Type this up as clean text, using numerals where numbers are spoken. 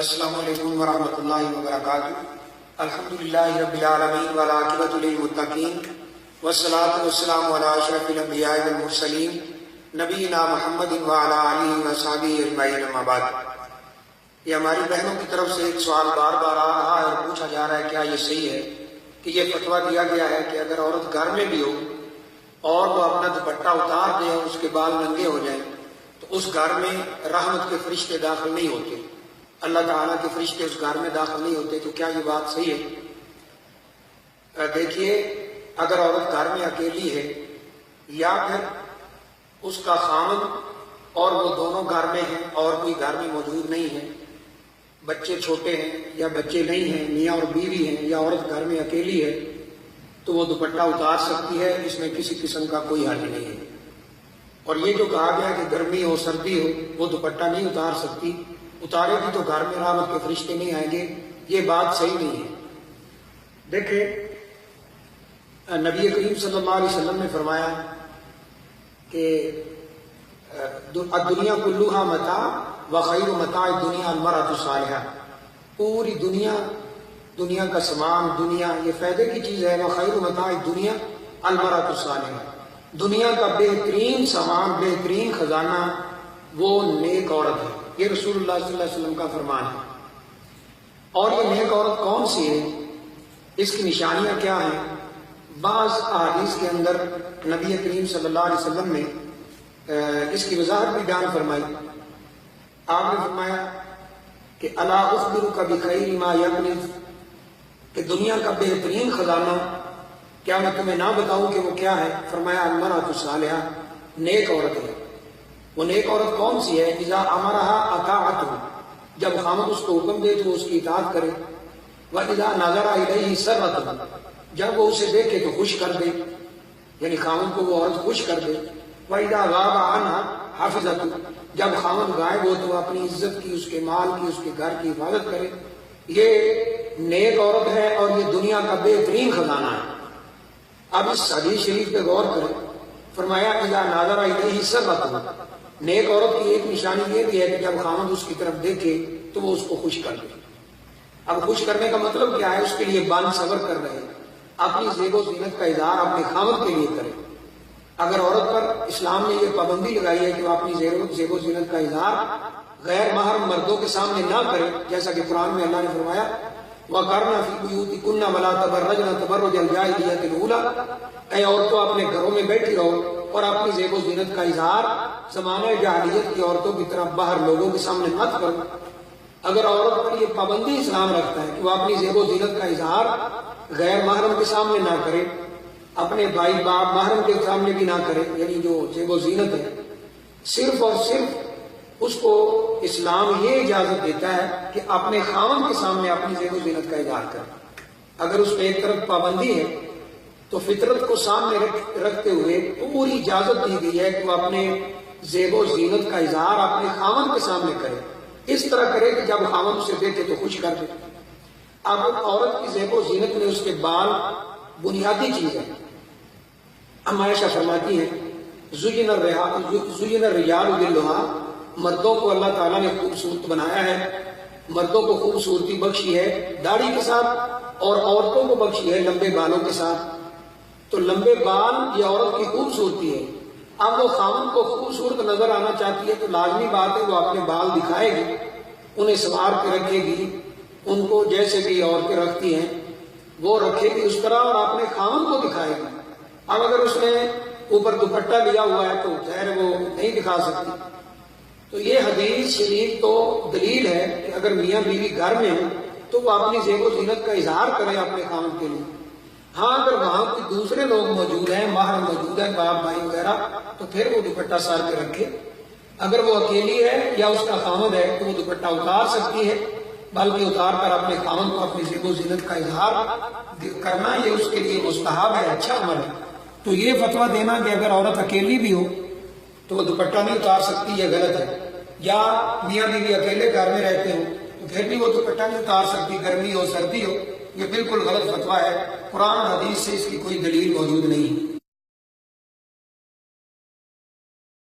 السلام علیکم ورحمۃ اللہ وبرکاتہ۔ الحمدللہ رب العالمین والعاقبۃ للمتقین والصلاۃ والسلام علی اشرف الانبیاء والمرسلین نبینا محمد وعلی آلہ وصحبہ اجمعین، اما بعد۔ یہ ہماری بہنوں کی طرف سے ایک سوال بار بار آ رہا ہے اور پوچھا جا رہا ہے کیا یہ صحیح ہے کہ یہ فتویٰ دیا گیا ہے کہ اگر عورت گھر میں بھی ہو اور وہ اپنا دوپٹہ اتار دے اور اس کے بال ننگے ہو جائیں تو اس گھر میں رحمت کے فرشتے داخل نہیں ہوتے، اللہ تعالیٰ کے فرشتے اس گھر میں داخل نہیں ہوتے، تو کیا یہ بات صحیح ہے؟ دیکھیے، اگر عورت گھر میں اکیلی ہے یا پھر اس کا خاوند اور وہ دونوں گھر میں ہیں اور کوئی گھر میں موجود نہیں ہے، بچے چھوٹے ہیں یا بچے نہیں ہیں، میاں اور بیوی ہیں، یا عورت گھر میں اکیلی ہے، تو وہ دوپٹہ اتار سکتی ہے، اس میں کسی قسم کا کوئی حل نہیں ہے۔ اور یہ جو کہا گیا کہ گرمی ہو سردی ہو وہ دوپٹہ نہیں اتار سکتی، اتارے گی تو گھر میں رحمت کے فرشتے نہیں آئیں گے، یہ بات صحیح نہیں ہے۔ دیکھیں، نبی کریم صلی اللہ علیہ وسلم نے فرمایا کہ الدنیا کلھا متاع وخیر متاع الدنیا المرأۃ الصالحہ، پوری دنیا کا سامان، دنیا یہ فائدے کی چیز ہے، وخیر متاع الدنیا المرأۃ الصالحہ، دنیا کا بہترین سامان، بہترین خزانہ وہ نیک عورت ہے، یہ رسول اللہ صلی اللہ علیہ وسلم کا فرمان ہے۔ اور یہ نیک عورت کون سی ہے، اس کی نشانیاں کیا ہیں؟ بعض احادیث کے اندر نبی کریم صلی اللہ علیہ وسلم نے اس کی وضاحت بھی بیان فرمائی۔ آپ نے فرمایا کہ الا اخبرک بخیر ما یکنز، کہ دنیا کا بہترین خزانہ کیا میں تمہیں نہ بتاؤں کہ وہ کیا ہے؟ فرمایا المرأۃ الصالحہ، نیک عورت ہے۔ وہ نیک عورت کون سی ہے؟ اذا امرها اطاعته، جب خاوند اس کو حکم دے تو اس کی اطاعت کرے، واذا نظر الیہ سرته، جب وہ اسے دیکھے تو خوش کر دے، یعنی خاوند کو وہ عورت خوش کر دے، واذا غاب عنها حفظته، جب خاوند غائب ہو تو اپنی عزت کی، اس کے مال کی، اس کے گھر کی حفاظت کرے۔ یہ نیک عورت ہے اور یہ دنیا کا بہترین خزانہ ہے۔ اب اس حدیث شریف پہ غور کریں، فرمایا اذا نظر الیہ سرته، نیک عورت کی ایک نشانی یہ بھی ہے کہ جب خاوند اس کی طرف دیکھے تو وہ اس کو خوش کر دے۔ اب خوش کرنے کا مطلب کیا ہے؟ اس کے لیے بان صبر کر رہے ہیں، اپنی زیب و زینت کا اظہار اپنے خاوند کے لیے کرے۔ اگر عورت پر اسلام نے یہ پابندی لگائی ہے کہ وہ اپنی زیب و زینت کا اظہار غیر محرم مردوں کے سامنے نہ کرے، جیسا کہ قرآن میں اللہ نے فرمایا وَقَرْنَ فِي بُيُوتِكُنَّ وَلَا تَبَرَّجْنَ تَبَرُّجَ الْجَاهِلِيَّةِ الْأُولَىٰ، اے عورتوں اپنے گھروں میں بیٹھی رہو اور اپنی زیب و زینت کا اظہار زمانہ جاہلیت کی عورتوں کی طرح باہر لوگوں کے سامنے مت کرو۔ اگر عورت پر یہ پابندی اسلام رکھتا ہے کہ وہ اپنی زیب و زینت کا اظہار غیر محرم کے سامنے نہ کرے، اپنے بھائی باپ محرم کے سامنے بھی نہ کرے، یعنی جو زیب و زینت ہے، صرف اور صرف اس کو اسلام یہ اجازت دیتا ہے کہ اپنے خاوند کے سامنے اپنی زیب و زینت کا اظہار کرے۔ اگر اس پہ ایک طرف پابندی ہے تو فطرت کو سامنے رکھتے ہوئے پوری اجازت دی گئی ہے کہ وہ اپنے زیب و زینت کا اظہار اپنے خاوند کے سامنے کرے، اس طرح کرے کہ جب خاوند اسے دیکھے تو خوش کر دے۔ اب عورت کی زیب و زینت میں اس کے بال بنیادی چیز ہے۔ ام عائشہ فرماتی ہیں زُيِّنَ الرِّجَالُ بِاللُّحَىٰ، مردوں کو اللہ تعالیٰ نے خوبصورت بنایا ہے، مردوں کو خوبصورتی بخشی ہے داڑھی کے ساتھ، اور عورتوں کو بخشی ہے لمبے بالوں کے ساتھ۔ تو لمبے بال یہ عورت کی خوبصورتی ہے۔ اب وہ خاوند کو خوبصورت نظر آنا چاہتی ہے تو لازمی بات ہے وہ اپنے بال دکھائے گی، انہیں سنوار کے رکھے گی، ان کو جیسے بھی عورتیں رکھتی ہیں وہ رکھے گی اس طرح، اور اپنے خاوند کو دکھائے گی۔ اب اگر اس نے اوپر دوپٹہ لیا ہوا ہے تو ظاہر وہ نہیں دکھا سکتی۔ تو یہ حدیث شریف تو دلیل ہے کہ اگر میاں بیوی گھر میں ہوں تو وہ اپنی زیب و زینت کا اظہار کریں اپنے خاوند کے لیے۔ ہاں اگر وہاں کوئی دوسرے لوگ موجود ہیں، محرم موجود ہیں، باپ بھائی وغیرہ، تو پھر وہ دوپٹہ سر پہ رکھے۔ اگر وہ اکیلی ہے یا اس کا خاوند ہے تو وہ دوپٹہ اتار سکتی ہے، بلکہ اتار کر اپنے خاوند کو اپنی زیب و زینت کا اظہار کرنا یہ اس کے لیے مستحب ہے، اچھا عمل ہے۔ تو یہ فتویٰ دینا کہ اگر عورت اکیلی بھی ہو تو وہ دوپٹہ نہیں اتار سکتی، یہ غلط ہے۔ یا میاں بیوی اکیلے گھر میں رہتے ہو تو پھر بھی وہ دوپٹہ نہیں اتار سکتی، گرمی ہو سردی ہو، یہ بالکل غلط فتویٰ ہے۔ قرآن حدیث سے اس کی کوئی دلیل موجود نہیں ہے۔